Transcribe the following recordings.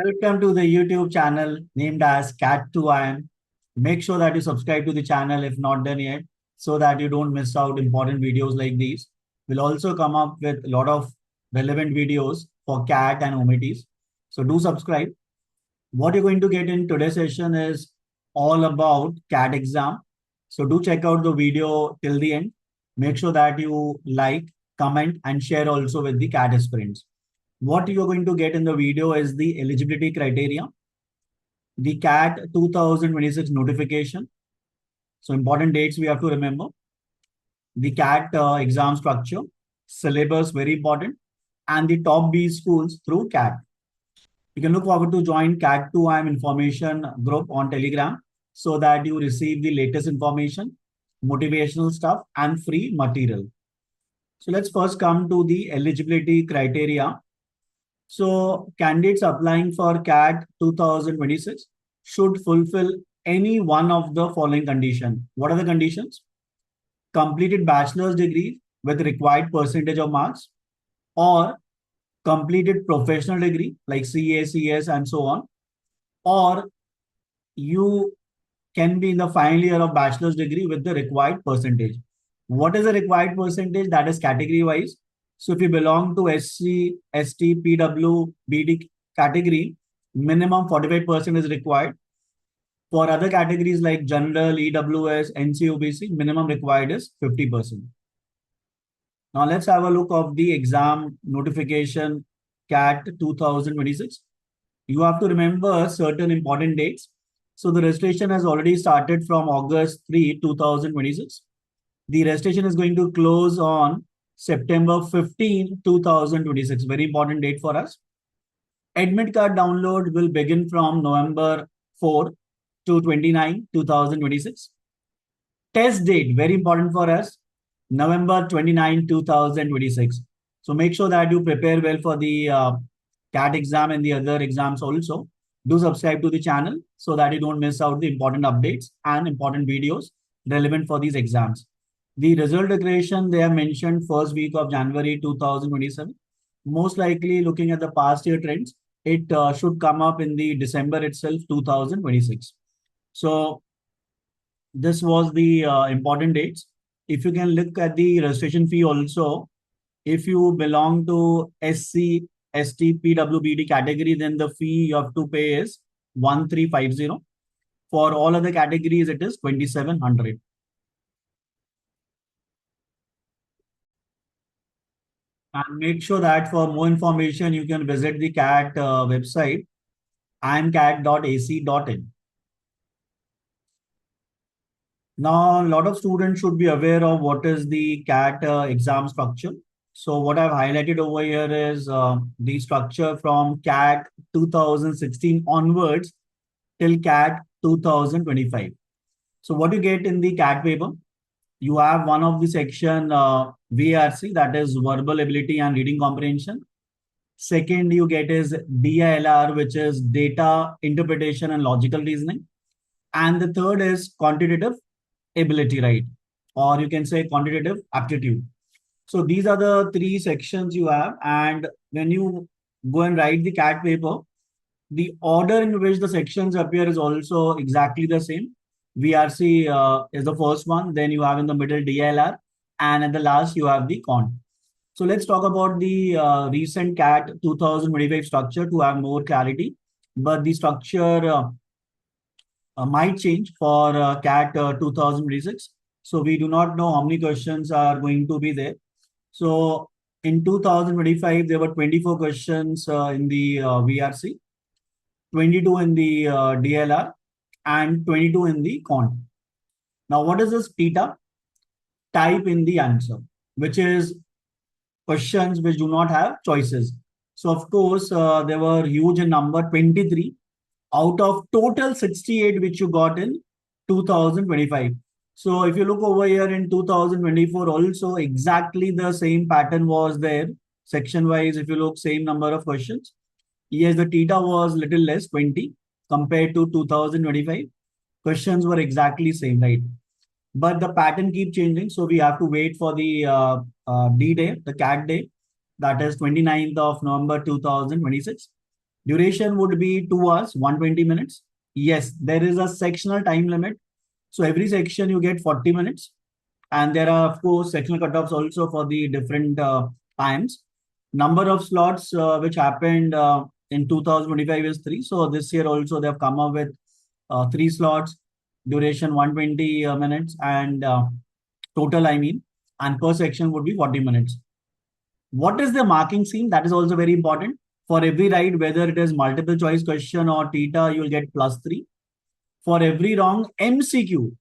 Welcome to the YouTube channel named as Cat2IM. Make sure that you subscribe to the channel if not done yet, so that you don't miss out important videos like these. We'll also come up with a lot of relevant videos for CAT and OMETs. So do subscribe. What you're going to get in today's session is all about CAT exam. So do check out the video till the end. Make sure that you like, comment, and share also with the CAT aspirants. What you're going to get in the video is the eligibility criteria, the CAT 2026 notification. So important dates we have to remember. The CAT exam structure, syllabus very important, and the top B schools through CAT. You can look forward to join CAT2IM information group on Telegram so that you receive the latest information, motivational stuff, and free material. So let's first come to the eligibility criteria. So candidates applying for CAT 2026 should fulfill any one of the following conditions. What are the conditions? Completed bachelor's degree with required percentage of marks, or completed professional degree like CA, CS, and so on, or you can be in the final year of bachelor's degree with the required percentage. What is the required percentage? That is category wise. So if you belong to SC, ST, PW, BD category, minimum 45% is required. For other categories like general, EWS, NC, OBC, minimum required is 50%. Now let's have a look of the exam notification CAT 2026. You have to remember certain important dates. So the registration has already started from August 3, 2026. The registration is going to close on September 15, 2026. Very important date for us. Admit card download will begin from November 4 to 29, 2026. Test date, very important for us, November 29, 2026. So make sure that you prepare well for the CAT exam and the other exams also. Do subscribe to the channel so that you don't miss out the important updates and important videos relevant for these exams. The result declaration, they have mentioned first week of January 2027. Most likely looking at the past year trends, it should come up in the December itself, 2026. So this was the important dates. If you can look at the registration fee also, if you belong to SC, ST, PWBD category, then the fee you have to pay is 1350. For all other categories, it is 2700. And make sure that for more information, you can visit the CAT website, imcat.ac.in. Now, a lot of students should be aware of what is the CAT exam structure. So what I've highlighted over here is the structure from CAT 2016 onwards till CAT 2025. So what you get in the CAT paper, you have one of the section VARC, that is verbal ability and reading comprehension. Second, you get is DILR, which is data interpretation and logical reasoning. And the third is quantitative ability, right? Or you can say quantitative aptitude. So these are the three sections you have. And when you go and write the CAT paper, the order in which the sections appear is also exactly the same. VRC is the first one. Then you have in the middle DLR. And at the last, you have the con. So let's talk about the recent CAT 2025 structure to have more clarity. But the structure might change for CAT 2026. So we do not know how many questions are going to be there. So in 2025, there were 24 questions in the VRC, 22 in the DLR, and 22 in the con. Now, what is this theta? Type in the answer, which is questions which do not have choices. So, of course, there were huge in number, 23 out of total 68 which you got in 2025. So if you look over here in 2024 also, exactly the same pattern was there. Section wise, if you look, same number of questions. Yes, the theta was little less, 20 compared to 2025. Questions were exactly same, right? But the pattern keep changing. So we have to wait for the D day, the CAT day, that is 29th of November 2026. Duration would be 2 hours, 120 minutes. Yes, there is a sectional time limit. So every section you get 40 minutes. And there are, of course, sectional cutoffs also for the different times. Number of slots which happened in 2025 is 3. So this year also they have come up with 3 slots, duration 120 minutes, and total, I mean, and per section would be 40 minutes. What is the marking scheme? That is also very important. For every right, whether it is multiple choice question or theta, you will get +3. For every wrong MCQ,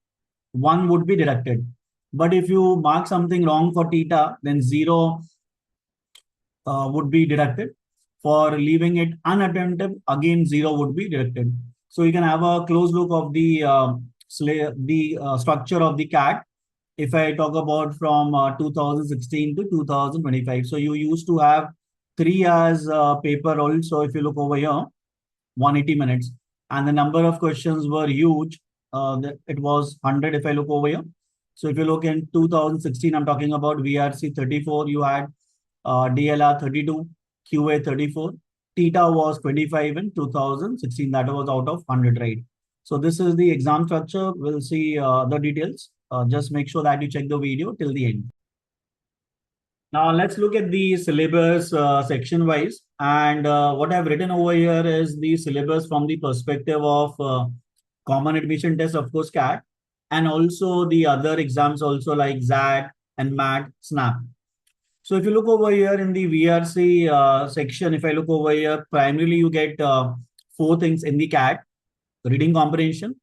1 would be deducted. But if you mark something wrong for theta, then 0 would be deducted. For leaving it unattempted, again 0 would be deducted. So you can have a close look of the structure of the CAT. If I talk about from 2016 to 2025, so you used to have 3 hours paper also. If you look over here, 180 minutes, and the number of questions were huge. It was 100 if I look over here. So if you look in 2016, I'm talking about VRC 34, you had DLR 32, QA 34, theta was 25 in 2016. That was out of 100, right? So this is the exam structure. We'll see the details. Just make sure that you check the video till the end. Now let's look at the syllabus section wise. And what I've written over here is the syllabus from the perspective of common admission test, of course, CAT, and also the other exams also like XAT, NMAT, SNAP. So if you look over here in the VRC section, if I look over here, primarily you get 4 things in the CAT: reading comprehension,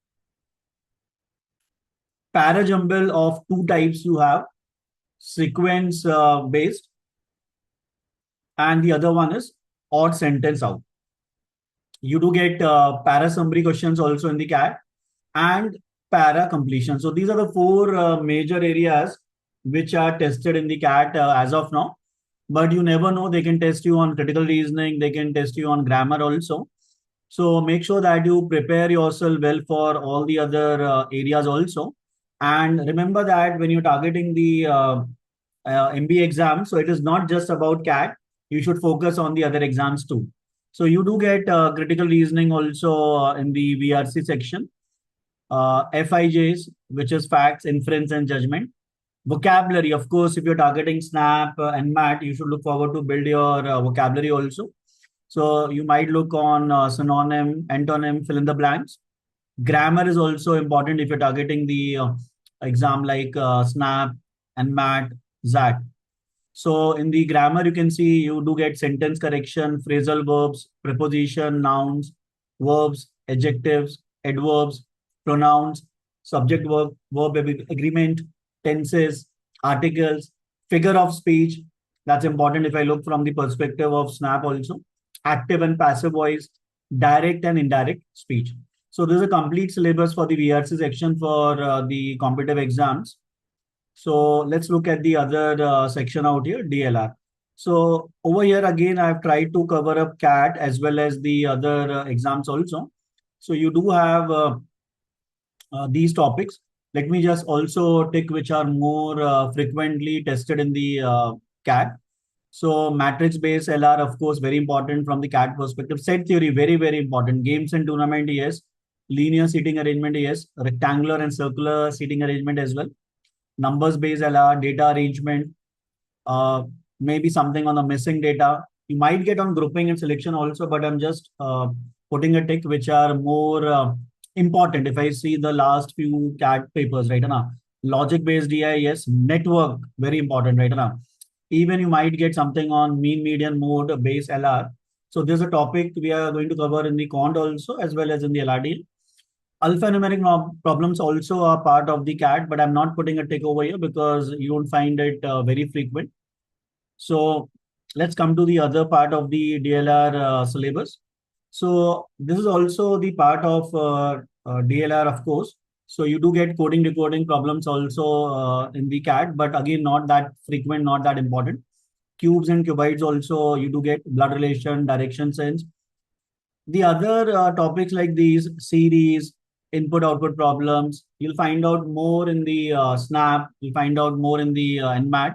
parajumble of 2 types you have, sequence based, and the other one is odd sentence out. You do get para summary questions also in the CAT and para completion. So these are the 4 major areas which are tested in the CAT as of now. But you never know, they can test you on critical reasoning, they can test you on grammar also. So make sure that you prepare yourself well for all the other areas also. And remember that when you're targeting the MBA exam, so it is not just about CAT, you should focus on the other exams too. So you do get critical reasoning also in the VRC section, FIJs, which is facts, inference, and judgment. Vocabulary, of course, if you're targeting SNAP and MAT, you should look forward to build your vocabulary also. So you might look on synonym, antonym, fill in the blanks. Grammar is also important if you're targeting the exam like SNAP and MAT, XAT. So in the grammar, you can see you do get sentence correction, phrasal verbs, preposition, nouns, verbs, adjectives, adverbs, pronouns, subject verb agreement, tenses, articles, figure of speech. That's important if I look from the perspective of SNAP also. Active and passive voice, direct and indirect speech. So this is a complete syllabus for the VRC section for the competitive exams. So let's look at the other section out here, DLR. So over here again, I've tried to cover up CAT as well as the other exams also. So you do have these topics. Let me just also take which are more frequently tested in the CAT. So matrix-based LR, of course, very important from the CAT perspective. Set theory, very, very important. Games and tournament, yes. Linear seating arrangement, yes. Rectangular and circular seating arrangement as well. Numbers-based LR, data arrangement, maybe something on the missing data. You might get on grouping and selection also, but I'm just putting a tick which are more important. If I see the last few CAT papers, right now, logic-based DI, yes. Network, very important, right now. Even you might get something on mean, median, mode, base LR. So this is a topic we are going to cover in the quant also, as well as in the LRDI. Alphanumeric problems also are part of the CAT, but I'm not putting a tick over here because you don't find it very frequent. So let's come to the other part of the DLR syllabus. So this is also the part of DLR, of course. So you do get coding, decoding problems also in the CAT, but again, not that frequent, not that important. Cubes and cuboids also, you do get blood relation, direction sense. The other topics like these series, input-output problems, you'll find out more in the SNAP, you'll find out more in the NMAT.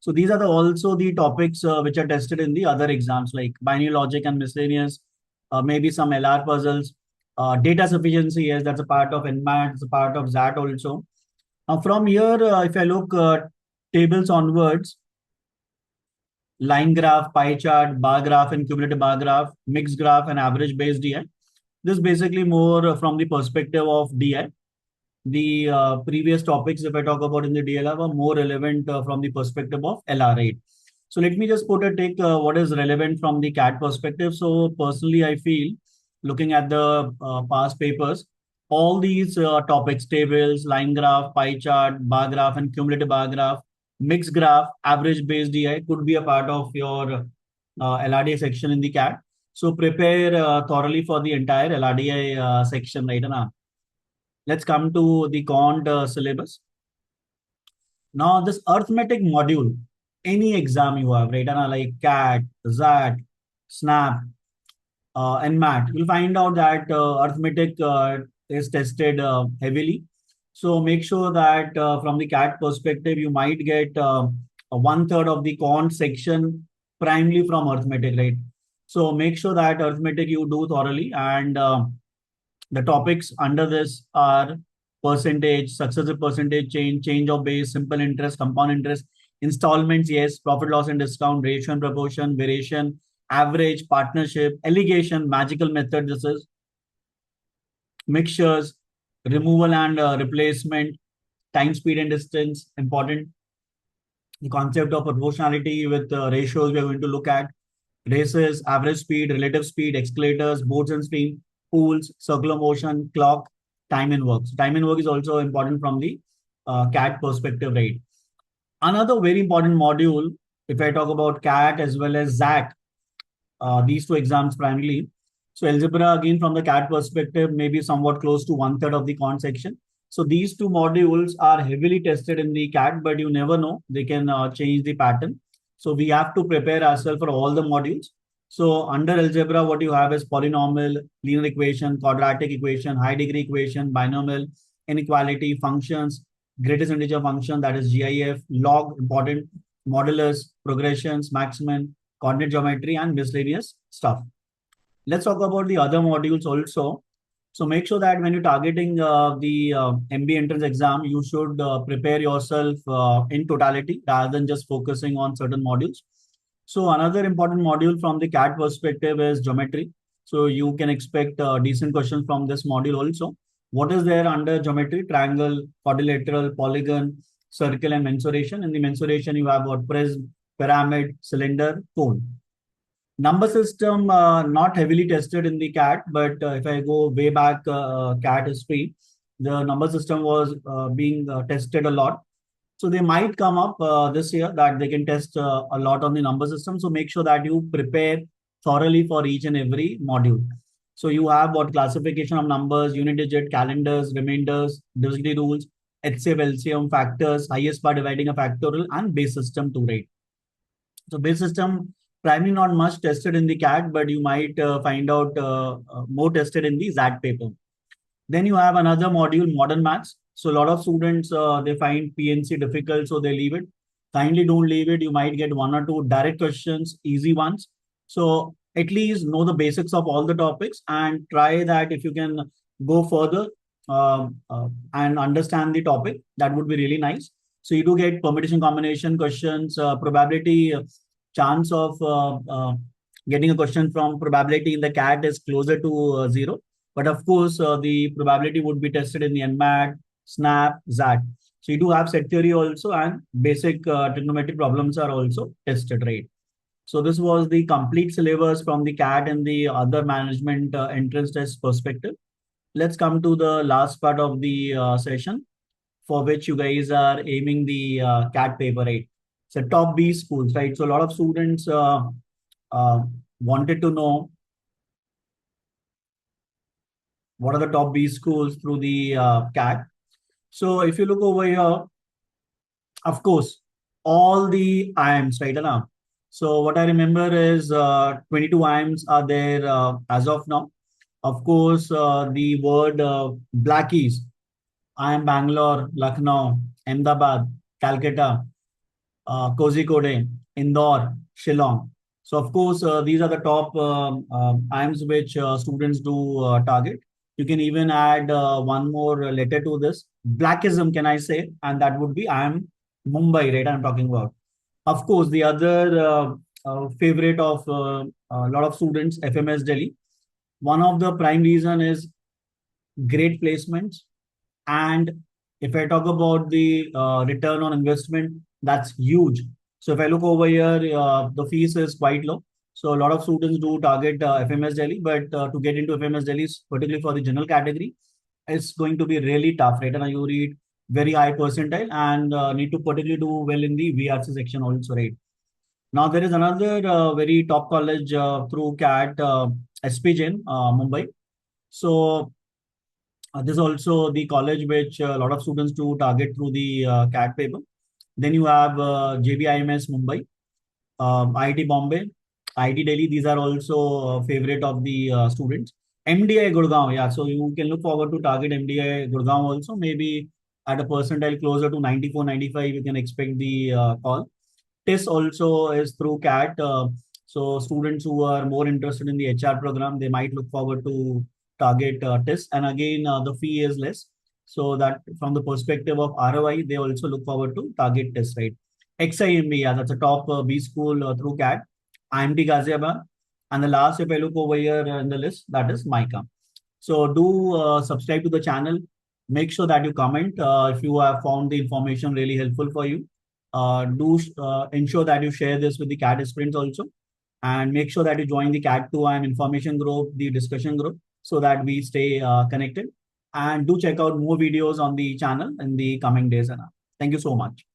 So these are also the topics which are tested in the other exams like binary logic and miscellaneous, maybe some LR puzzles. Data sufficiency, yes, that's a part of NMAT, it's a part of XAT also. Now from here, if I look tables onwards, line graph, pie chart, bar graph, and cumulative bar graph, mixed graph, and average based DI. This is basically more from the perspective of DI. The previous topics, if I talk about in the DLR, were more relevant from the perspective of LR8. So let me just put a take what is relevant from the CAT perspective. So personally, I feel looking at the past papers, all these topics, tables, line graph, pie chart, bar graph, and cumulative bar graph, mixed graph, average based DI could be a part of your LRDI section in the CAT. So prepare thoroughly for the entire LRDI section, right? Na? Let's come to the quant syllabus. Now, this arithmetic module, any exam you have, right? And like CAT, XAT, SNAP, NMAT, you'll find out that arithmetic is tested heavily. So make sure that from the CAT perspective, you might get one third of the quant section primarily from arithmetic, right? So make sure that arithmetic you do thoroughly, and the topics under this are percentage, successive percentage change, change of base, simple interest, compound interest, installments, yes, profit loss and discount, ratio and proportion, variation, average, partnership, allegation, magical method, this is mixtures, removal and replacement, time, speed, and distance, important. The concept of proportionality with ratios we are going to look at, races, average speed, relative speed, escalators, boards and stream, pools, circular motion, clock, time and work. So time and work is also important from the CAT perspective, right? Another very important module, if I talk about CAT as well as XAT, these two exams primarily. So algebra, again, from the CAT perspective, maybe somewhat close to one third of the quant section. So these two modules are heavily tested in the CAT, but you never know, they can change the pattern. So we have to prepare ourselves for all the modules. So under algebra, what you have is polynomial, linear equation, quadratic equation, high degree equation, binomial, inequality, functions, greatest integer function, that is GIF, log, important, modulus, progressions, maximum, coordinate geometry, and miscellaneous stuff. Let's talk about the other modules also. So make sure that when you're targeting the MBA entrance exam, you should prepare yourself in totality rather than just focusing on certain modules. So another important module from the CAT perspective is geometry. So you can expect decent questions from this module also. What is there under geometry? Triangle, quadrilateral, polygon, circle, and mensuration. In the mensuration, you have what? Prism, pyramid, cylinder, cone. Number system, not heavily tested in the CAT, but if I go way back CAT history, the number system was being tested a lot. So they might come up this year that they can test a lot on the number system. So make sure that you prepare thoroughly for each and every module. So you have what? Classification of numbers, unit digit, calendars, remainders, divisibility rules, HCF, LCM, factors, highest part dividing a factorial, and base system to rate. So base system, primarily not much tested in the CAT, but you might find out more tested in the XAT paper. Then you have another module, modern maths. So a lot of students, they find PNC difficult, so they leave it. Kindly don't leave it. You might get one or two direct questions, easy ones. So at least know the basics of all the topics and try that if you can go further and understand the topic, that would be really nice. So you do get permutation combination questions, probability, chance of getting a question from probability in the CAT is closer to 0. But of course, the probability would be tested in the NMAT, SNAP, XAT. So you do have set theory also, and basic trigonometric problems are also tested, right? So this was the complete syllabus from the CAT and the other management entrance test perspective. Let's come to the last part of the session, for which you guys are aiming the CAT paper, right? So top B schools, right? So a lot of students wanted to know what are the top B schools through the CAT. So if you look over here, of course, all the IIMs, right? Now, so what I remember is 22 IIMs are there as of now. Of course, the word Blackies, IIM Bangalore, Lucknow, Ahmedabad, Calcutta, Kozhikode, Indore, Shillong. So of course, these are the top IIMs which students do target. You can even add one more letter to this. Blackism, can I say? And that would be IIM Mumbai, right? I'm talking about. Of course, the other favorite of a lot of students, FMS Delhi. One of the prime reason is great placements. And if I talk about the return on investment, that's huge. So if I look over here, the fees is quite low. So a lot of students do target FMS Delhi, but to get into FMS Delhi, particularly for the general category, it's going to be really tough, right? And you read very high percentile and need to particularly do well in the VRC section also, right? Now there is another very top college through CAT, SP Jain, Mumbai. So this is also the college which a lot of students do target through the CAT paper. Then you have JBIMS Mumbai, IIT Bombay, IIT Delhi. These are also favorite of the students. MDI Gurgaon, yeah. So you can look forward to target MDI Gurgaon also. Maybe at a percentile closer to 94, 95, you can expect the call. TIS also is through CAT. So students who are more interested in the HR program, they might look forward to target TIS. And again, the fee is less. So that from the perspective of ROI, they also look forward to target TIS, right? XIMB, yeah, that's a top B school through CAT. IMT Ghaziabad. And the last, if I look over here in the list, that is MICA. So do subscribe to the channel. Make sure that you comment if you have found the information really helpful for you. Do ensure that you share this with the CAT aspirants also. And make sure that you join the CAT 2 and information group, the discussion group, so that we stay connected. And do check out more videos on the channel in the coming days. And thank you so much.